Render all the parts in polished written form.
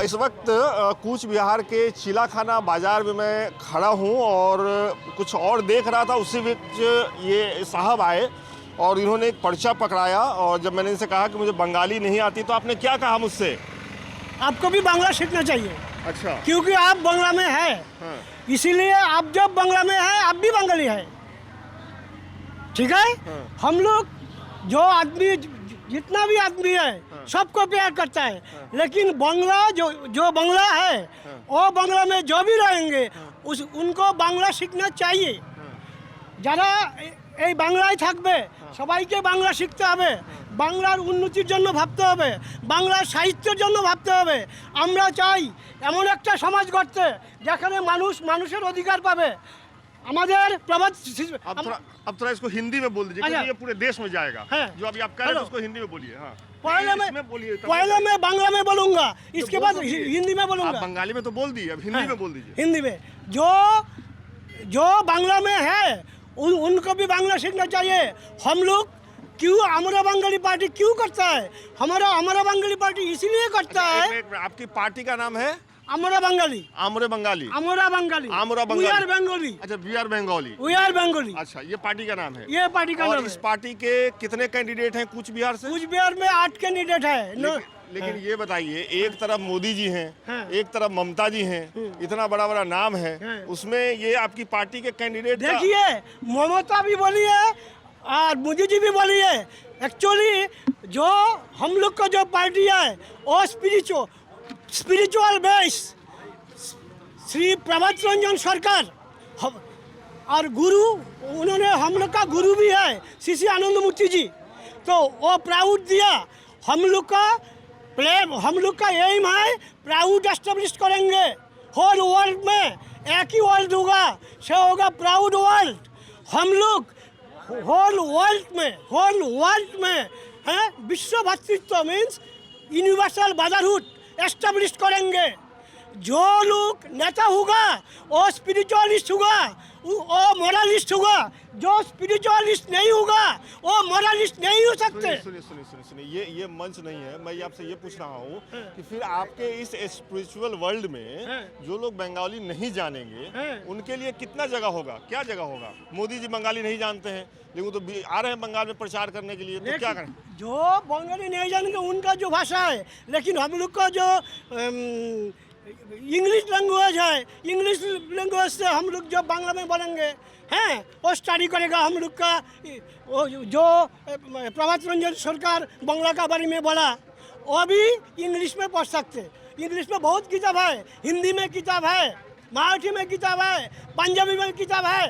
इस वक्त कूच बिहार के चिलाखाना बाज़ार में मैं खड़ा हूं और कुछ और देख रहा था। उसी बीच ये साहब आए और इन्होंने एक पर्चा पकड़ाया और जब मैंने इनसे कहा कि मुझे बंगाली नहीं आती तो आपने क्या कहा मुझसे? आपको भी बांग्ला सीखना चाहिए। अच्छा। क्योंकि आप बांग्ला में है। हाँ। इसीलिए आप जब बांग्ला में है आप भी बंगाली है। ठीक है। हाँ। हम लोग जो आदमी जितना भी आदमी है सबको प्यार करता है। लेकिन बांग्ला जो बांग्ला है वो बांग्ला में जो भी रहेंगे उनको बांग्ला सीखना चाहिए। যারা এই বাংলায় থাকবে সবাইকে বাংলা শিখতে হবে, বাংলার উন্নতির জন্য ভাবতে হবে, বাংলার সাহিত্যের জন্য ভাবতে হবে। আমরা চাই এমন একটা সমাজ গড়তে যেখানে মানুষের অধিকার পাবে। আমাদের अब थोड़ा इसको हिंदी में बोल दीजिए क्योंकि ये पूरे देश में जाएगा। जो अभी आप कह रहे हैं उसको हिंदी में बोलिए। हाँ। पहले मैं बांग्ला में बोलूँगा, इसके बाद हिंदी में बोलूँगा। आप बंगाली में तो बोल दिए, अब हिंदी में बोल दीजिए। हिंदी में जो बांग्ला में है उनको भी बांग्ला सीखना चाहिए। हम लोग क्यों हमारा बंगाली पार्टी क्यों करता है? हमारा बंगाली पार्टी इसीलिए करता है। आपकी पार्टी का नाम है हमारा बंगाली। आमरे बंगाली। हमारा बंगाली। आमरा बंगाली। We are Bengali. अच्छा, we are Bengali. We are Bengali. अच्छा, ये पार्टी का नाम है। ये पार्टी का नाम है। इस पार्टी के कितने कैंडिडेट हैं कूच बिहार से? कूच बिहार में 8 कैंडिडेट है। लेकिन ये बताइए, एक तरफ मोदी जी हैं, एक तरफ ममता जी हैं, इतना बड़ा बड़ा नाम है, उसमें ये आपकी पार्टी के कैंडिडेट देखिए, ममता भी बोली है और मोदी जी भी बोली है। एक्चुअली जो हम लोग का जो पार्टी है वो स्पिरिचुअल बेस श्री प्रभात रंजन सरकार और गुरु, उन्होंने हम लोग का गुरु भी है श्री आनंद मूर्ति जी। तो वो प्राउड दिया हम लोग का एम है प्राउड एस्टेब्लिश करेंगे होल वर्ल्ड में। एक ही वर्ल्ड होगा, से होगा प्राउड वर्ल्ड। हम लोग होल वर्ल्ड में हैं विश्व भातृत्व मीन्स यूनिवर्सल ब्रदरहुड एस्टेब्लिश करेंगे। जो लोग नेता होगा वो स्पिरिचुअलिस्ट होगा, वो मोरलिस्ट होगा। जो स्पिरिचुअलिस्ट नहीं होगा वो मोरलिस्ट नहीं हो सकते। सुनिए, ये मंच नहीं है। मैं आपसे ये पूछ रहा हूँ कि फिर आपके इस स्पिरिचुअल वर्ल्ड में जो लोग बंगाली नहीं जानेंगे उनके लिए कितना जगह होगा, क्या जगह होगा? मोदी जी बंगाली नहीं जानते हैं लेकिन तो आ रहे हैं बंगाल में प्रचार करने के लिए, तो क्या करें? जो बंगाली नहीं जानेंगे उनका जो भाषा है, लेकिन हम लोग का जो इंग्लिश लैंग्वेज है, इंग्लिश लैंग्वेज से हम लोग जो बांग्ला में बोलेंगे हैं वो स्टडी करेगा। हम लोग का जो प्रभात रंजन सरकार बांग्ला का बारे में बोला वो भी इंग्लिश में पढ़ सकते। इंग्लिश में बहुत किताब है, हिंदी में किताब है, मराठी में किताब है, पंजाबी में किताब है।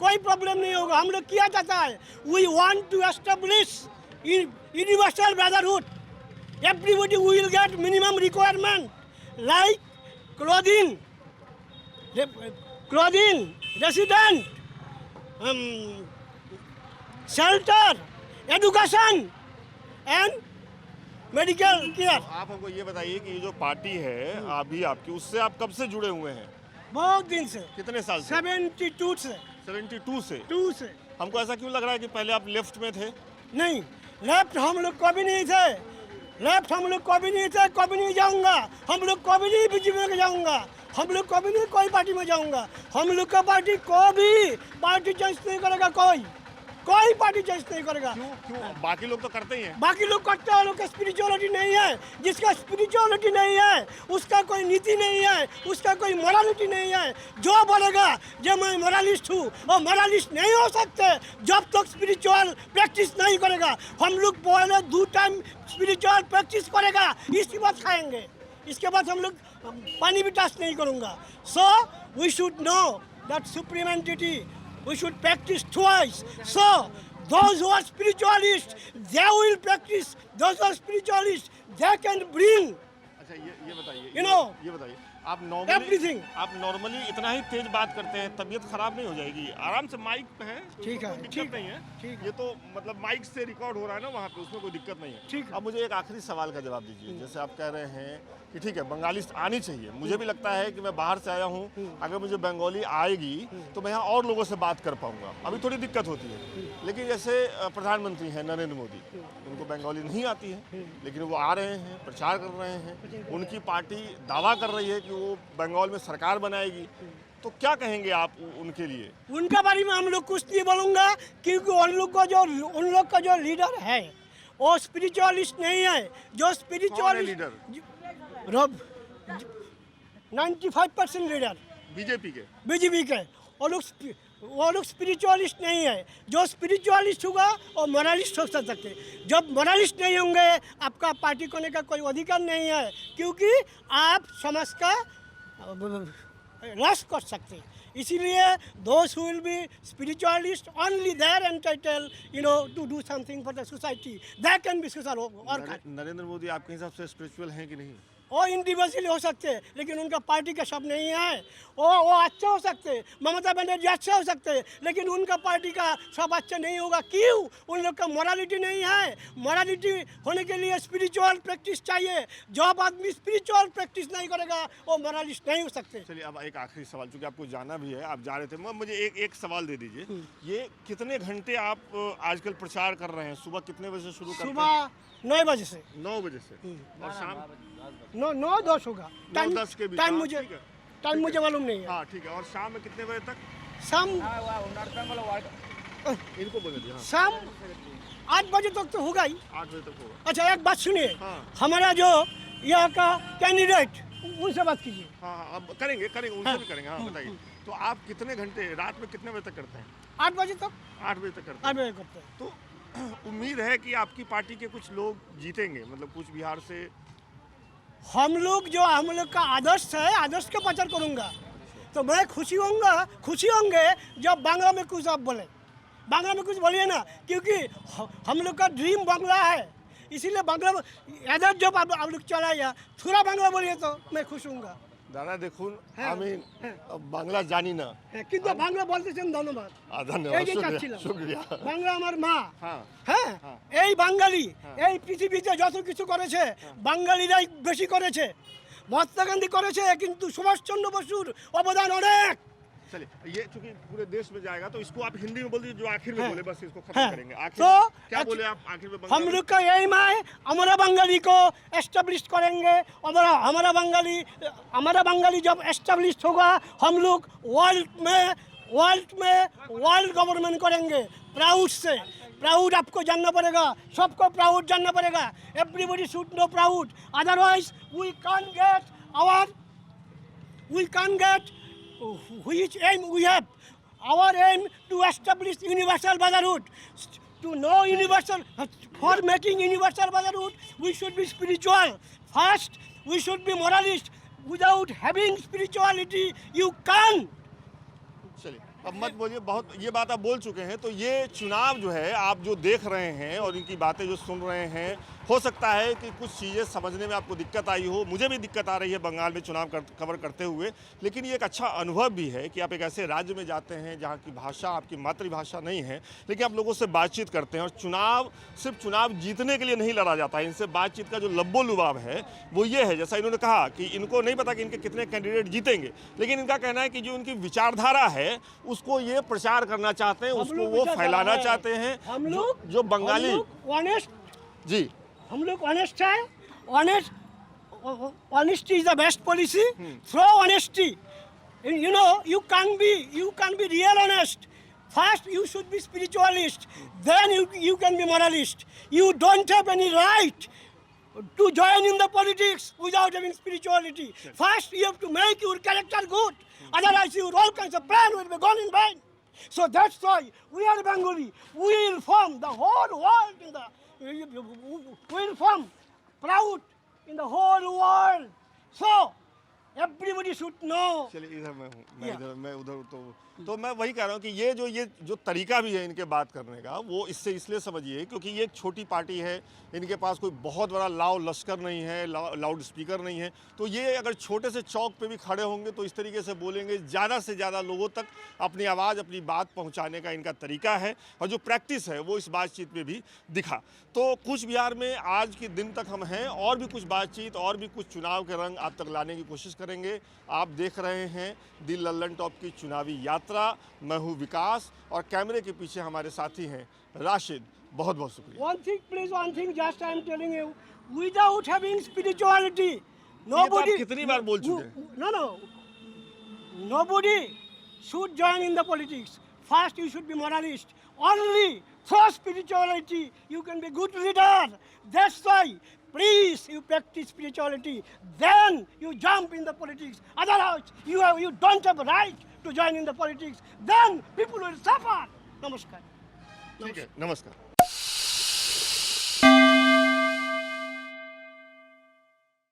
कोई प्रॉब्लम नहीं होगा। हम लोग किया जाता है we want to establish universal brotherhood. Everybody will get minimum requirement like clothing, resident, shelter, education and medical care। आप हमको ये बताइए कि ये जो पार्टी है अभी आपकी, उससे आप कब से जुड़े हुए हैं? बहुत दिन से। कितने साल से? 72 से। 72 से। हमको ऐसा क्यों लग रहा है कि पहले आप लेफ्ट में थे? नहीं, लेफ्ट हम लोग कभी नहीं थे। कभी नहीं जाऊंगा। हम लोग कभी नहीं बीजेपी में जाऊंगा। हम लोग कभी नहीं कोई पार्टी में जाऊंगा। हम लोग का पार्टी को भी पार्टी चेंज नहीं करेगा। कोई पार्टी चेंज नहीं करेगा। क्यों? बाकी लोग तो करते ही हैं। बाकी लोग करते हैं, लोग का स्पिरिचुअलिटी नहीं है। जिसका स्पिरिचुअलिटी नहीं है उसका कोई नीति नहीं है, उसका कोई मोरालिटी नहीं है। जो बोलेगा जो मैं मोरालिस्ट हूँ वो मोरालिस्ट नहीं हो सकते जब तक स्पिरिचुअल प्रैक्टिस नहीं करेगा। हम लोग पहले 2 टाइम स्पिरिचुअल प्रैक्टिस करेगा, इसके बाद खाएंगे। इसके बाद हम लोग पानी भी टच नहीं करूँगा। So we should know that supreme entity, we should practice twice. So those who are spiritualists, they will practice. Those who are spiritualists, they can bring, अच्छा, ये बताइए, ये बताइए, आप नॉर्मली इतना ही तेज बात करते हैं, तबीयत खराब नहीं हो जाएगी? आराम से माइक पे है, ठीक है, दिक्कत नहीं है। ठीक। ये तो मतलब माइक से रिकॉर्ड हो रहा है ना वहाँ पे, उसमें कोई दिक्कत नहीं है। ठीक। अब मुझे एक आखिरी सवाल का जवाब दीजिए। जैसे आप कह रहे हैं कि ठीक है बंगाली आनी चाहिए, मुझे भी लगता है कि मैं बाहर से आया हूँ, अगर मुझे बंगाली आएगी तो मैं यहाँ और लोगों से बात कर पाऊँगा। अभी थोड़ी दिक्कत होती है, लेकिन जैसे प्रधानमंत्री हैं नरेंद्र मोदी, उनको बंगाली नहीं आती है, लेकिन वो आ रहे हैं, प्रचार कर रहे हैं। उनकी पार्टी दावा कर रही है कि वो बंगाल में सरकार बनाएगी। तो क्या कहेंगे आप उनके लिए? उनके बारे में हम लोग कुछ नहीं बोलूँगा, क्योंकि उन लोग का जो लीडर है वो स्पिरिचुअलिस्ट नहीं है। जो स्पिरिचुअलिस्ट लीडर 95% लीडर बीजेपी के वो लोग स्पिरिचुअलिस्ट नहीं है। जो स्पिरिचुअलिस्ट होगा वो मोरलिस्ट हो सकते। जब मोरलिस्ट नहीं होंगे आपका पार्टी करने का कोई अधिकार नहीं है, क्योंकि आप समाज का रस कर सकते हैं। इसीलिए those who will be spiritualist only they are entitled, to do something for the society. That can be social worker. Narendra Modi आपके हिसाब से स्पिरिचुअल हैं कि नहीं? वो इंडिविजुअली हो सकते हैं, लेकिन उनका पार्टी का सब नहीं है। वो अच्छा हो सकते हैं, ममता बनर्जी अच्छा हो सकते हैं, लेकिन उनका पार्टी का सब अच्छा नहीं होगा। क्यों? उन लोग का मोरालिटी नहीं है। मोरालिटी होने के लिए स्पिरिचुअल प्रैक्टिस चाहिए। जब आदमी स्पिरिचुअल प्रैक्टिस नहीं करेगा वो मोरालिस्ट नहीं हो सकते। चलिए, अब एक आखिरी सवाल, चूंकि आपको जाना भी है, आप जा रहे थे, मुझे एक सवाल दे दीजिए। ये कितने घंटे आप आजकल प्रचार कर रहे हैं? सुबह कितने बजे से शुरू करते हैं? सुबह 9 बजे से। 9 बजे से और शाम 9-10 होगा। 9-10 के बीच। टाइम मुझे मालूम नहीं है। हाँ, ठीक है। और शाम में कितने बजे तक? शाम इनको बोले दी। हाँ, शाम 8 बजे तक तो होगा ही। 8 बजे तक होगा। अच्छा, एक बात सुनिए। हाँ। हमारा जो यहाँ का कैंडिडेट, उनसे बात कीजिए। हाँ, अब करेंगे उनसे भी करेंगे। हाँ, बताइए। तो आप कितने घंटे रात में कितने बजे तक करते हैं? 8 बजे तक। 8 बजे तक करते 8 बजे करते हैं। तो उम्मीद है कि आपकी पार्टी के कुछ लोग जीतेंगे, मतलब कुछ बिहार से। हम लोग का आदर्श है, आदर्श का प्रचार करूँगा, तो मैं खुशी होंगे जब बांग्ला में कुछ आप बोले। बांग्ला में कुछ बोलिए ना, क्योंकि हम लोग का ड्रीम बांग्ला है। इसीलिए बांग्ला इधर जब आप लोग चलाइए, थोड़ा बांग्ला बोलिए तो मैं खुश हूँगा। दादा देखून আমি বাংলা জানি না, কিন্তু বাংলা বলতেছেন। ধন্যবাদ। ধন্যবাদ, শুকরিয়া। বাংলা আমার মা। হ্যাঁ, এই বাঙালি এই পৃথিবীতে যত কিছু করেছে বাঙালিরাই বেশি করেছে। মহাত্মা গান্ধী করেছে, কিন্তু সুভাষচন্দ্র বসুর অবদান অনেক। चलिए, ये चूंकि पूरे देश में जाएगा तो इसको आप हिंदी में बोल दीजिए, जो आखिर में बोले बस इसको खत्म करेंगे। आखिर तो क्या बोले आप आखिर में? हम लोग का यही है, हमारा बंगाली को एस्टेब्लिश करेंगे। हमारा बंगाली जब एस्टेब्लिश होगा, हम लोग वर्ल्ड गवर्नमेंट करेंगे। प्राउड आपको जानना पड़ेगा, सबको प्राउड जानना पड़ेगा। Everybody should know proud, otherwise we can't get which aim we have. Our aim to establish universal brotherhood. To know universal, for making universal brotherhood, we should be spiritual. First, we should be moralist. Without having spirituality, you can't. चलिए, अब मत बोलिए, बहुत ये बात आप बोल चुके हैं। तो ये चुनाव जो है आप जो देख रहे हैं और इनकी बातें जो सुन रहे हैं, हो सकता है कि कुछ चीज़ें समझने में आपको दिक्कत आई हो। मुझे भी दिक्कत आ रही है बंगाल में चुनाव कवर करते हुए, लेकिन ये एक अच्छा अनुभव भी है कि आप एक ऐसे राज्य में जाते हैं जहाँ की भाषा आपकी मातृभाषा नहीं है, लेकिन आप लोगों से बातचीत करते हैं। और चुनाव सिर्फ चुनाव जीतने के लिए नहीं लड़ा जाता है। इनसे बातचीत का जो लब्बो लुभाव है वो ये है, जैसा इन्होंने कहा कि इनको नहीं पता कि इनके कितने कैंडिडेट जीतेंगे, लेकिन इनका कहना है कि जो उनकी विचारधारा है उसको ये प्रचार करना चाहते हैं, उसको वो फैलाना चाहते हैं। हम लोग जो बंगाली ऑनेस्ट जी, हम लोग ऑनेस्ट है। Honesty is the best policy. Through honesty, you can't be real honest. First, you should be spiritualist. Then you can be moralist. You don't have any right to join in the politics without having spirituality. First, you have to make your character good. Otherwise, your all kinds of plan will be gone in vain. So that's why we are Bengali. We will form the whole world we will form proud in the whole world. So everybody should know. चलिए, इधर मैं हूँ, मैं इधर, मैं उधर। तो मैं वही कह रहा हूँ कि ये जो तरीका भी है इनके बात करने का, वो इससे इसलिए समझिए क्योंकि ये एक छोटी पार्टी है। इनके पास कोई बहुत बड़ा लश्कर नहीं है, लाउड स्पीकर नहीं है। तो ये अगर छोटे से चौक पे भी खड़े होंगे तो इस तरीके से बोलेंगे। ज़्यादा से ज़्यादा लोगों तक अपनी आवाज़, अपनी बात पहुँचाने का इनका तरीका है, और जो प्रैक्टिस है वो इस बातचीत में भी दिखा। तो कूच बिहार में आज के दिन तक हम हैं, और भी कुछ बातचीत और भी कुछ चुनाव के रंग आप तक लाने की कोशिश करेंगे। आप देख रहे हैं दी लल्लन टॉप की चुनावी यात्रा। मैं हूँ विकास, और कैमरे के पीछे हमारे साथी हैं राशिद। बहुत बहुत शुक्रिया। One thing, please, one thing, just I am telling you, without having spirituality, ये तो nobody. आप कितनी बार बोल चुके हैं। No. Nobody should join in the politics. First, you should be moralist. Only through spirituality you can be good leader. That's why, please, you practice spirituality. Then you jump in the politics. Otherwise, you don't have a right to join in the politics. Then people will suffer. Namaskar. ठीक है, नमस्कार।